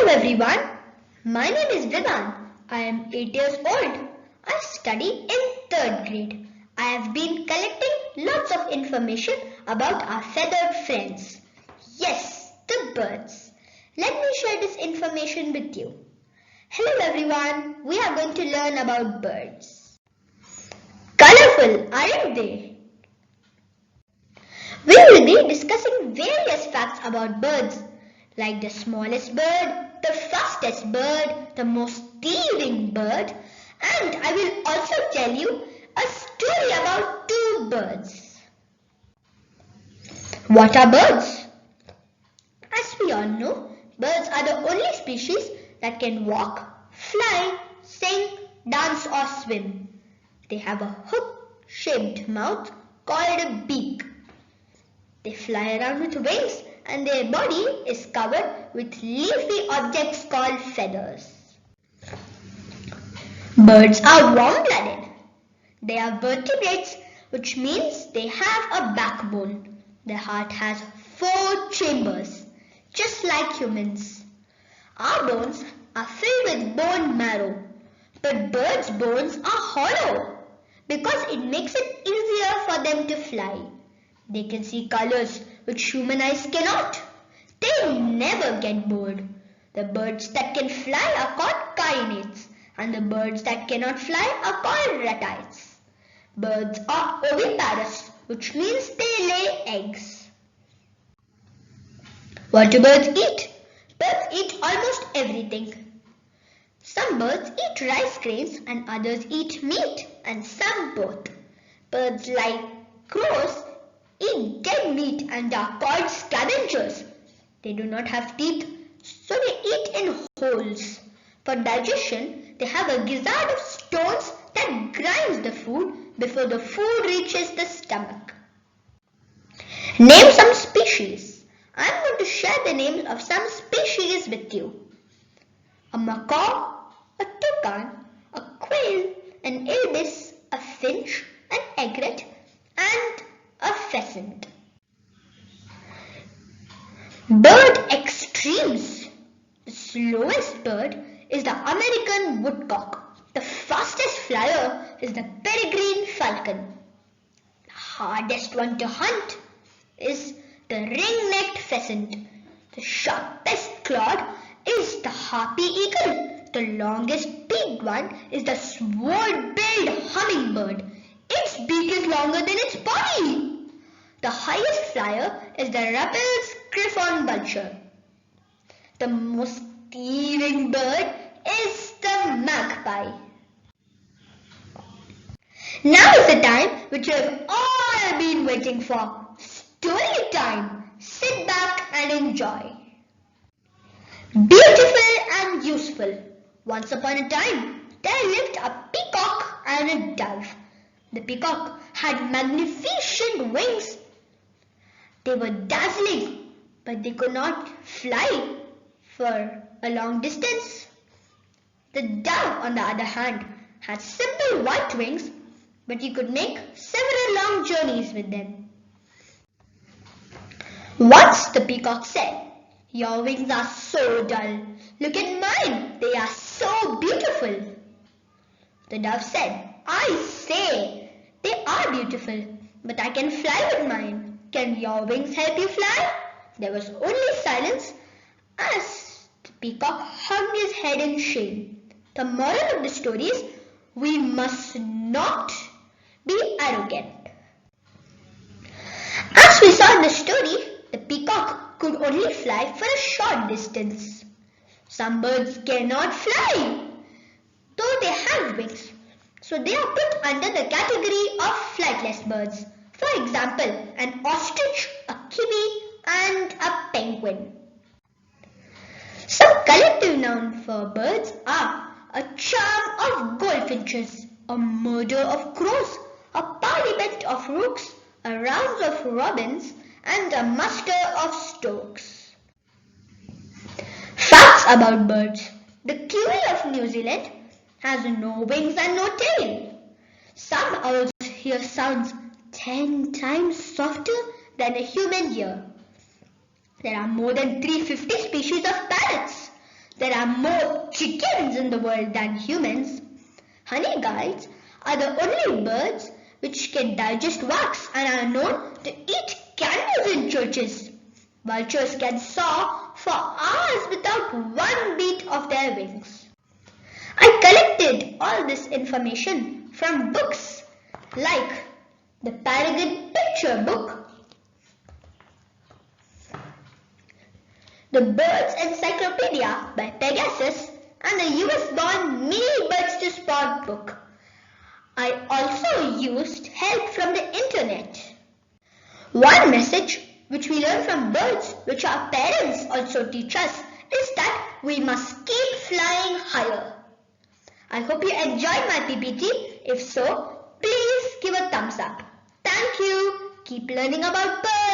everyone, my name is Vedant. I am 8 years old. I study in 3rd grade. I have been collecting lots of information about our feathered friends. Yes, the birds. Let me share this information with you. Hello everyone, we are going to learn about birds. Colorful, aren't they? We will be discussing various facts about birds, like the smallest bird, the fastest bird, the most daring bird, and I will also tell you a story about 2 birds. What are birds? As we all know, birds are the only species that can walk, fly, sing, dance or swim. They have a hook-shaped mouth called a beak. They fly around with wings and their body is covered with leafy objects called feathers. Birds are warm-blooded. They are vertebrates, which means they have a backbone. Their heart has 4 chambers, just like humans. Our bones are filled with bone marrow, but birds' bones are hollow because it makes it easier for them to fly. They can see colors which human eyes cannot. They never get bored. The birds that can fly are called kinetes, and the birds that cannot fly are called ratites. Birds are oviparous, which means they lay eggs. What do birds eat? Birds eat almost everything. Some birds eat rice grains and others eat meat, and some both. Birds like crows eat dead meat and are called scavengers. They do not have teeth, so they eat in holes. For digestion, they have a gizzard of stones that grinds the food before the food reaches the stomach. Name some species. I am going to share the names of some species with you. A macaw, a toucan, a quail, an ibis, a finch, an egret, and a pheasant. Bird extremes. The slowest bird is the American woodcock. The fastest flyer is the peregrine falcon. The hardest one to hunt is the ring-necked pheasant. The sharpest clawed is the harpy eagle. The longest beaked one is the sword-billed hummingbird. Its beak is longer than its body. The highest flyer is the Ruppel's griffon vulture. The most daring bird is the magpie. Now is the time which you have all been waiting for. Story time. Sit back and enjoy. Beautiful and useful. Once upon a time, there lived a peacock and a dove. The peacock had magnificent wings. They were dazzling, but they could not fly for a long distance. The dove, on the other hand, had simple white wings, but he could make several long journeys with them. Once the peacock said, "Your wings are so dull. Look at mine, they are so beautiful." The dove said, "I say, they are beautiful, but I can fly with mine. Can your wings help you fly?" There was only silence as the peacock hung his head in shame. The moral of the story is, we must not be arrogant. As we saw in the story, the peacock could only fly for a short distance. Some birds cannot fly, though they have wings. So they are put under the category of flightless birds. For example, an ostrich, a kiwi, and a penguin. Some collective nouns for birds are a charm of goldfinches, a murder of crows, a parliament of rooks, a rouse of robins, and a muster of storks. Facts about birds. The kiwi of New Zealand has no wings and no tail. Some owls hear sounds 10 times softer than a human ear. There are more than 350 species of parrots. There there are more chickens in the world than humans. Honey guides are the only birds which can digest wax and are known to eat candles in churches. Vultures can soar for hours without one beat of their wings. I collected all this information from books like the Paragon Picture Book, the Birds Encyclopedia by Pegasus, and the US-born Mini Birds to Spot book. I also used help from the internet. One message which we learn from birds, which our parents also teach us, is that we must keep flying higher. I hope you enjoyed my PPT. If so, please give a thumbs up. Thank you. Keep learning about birds.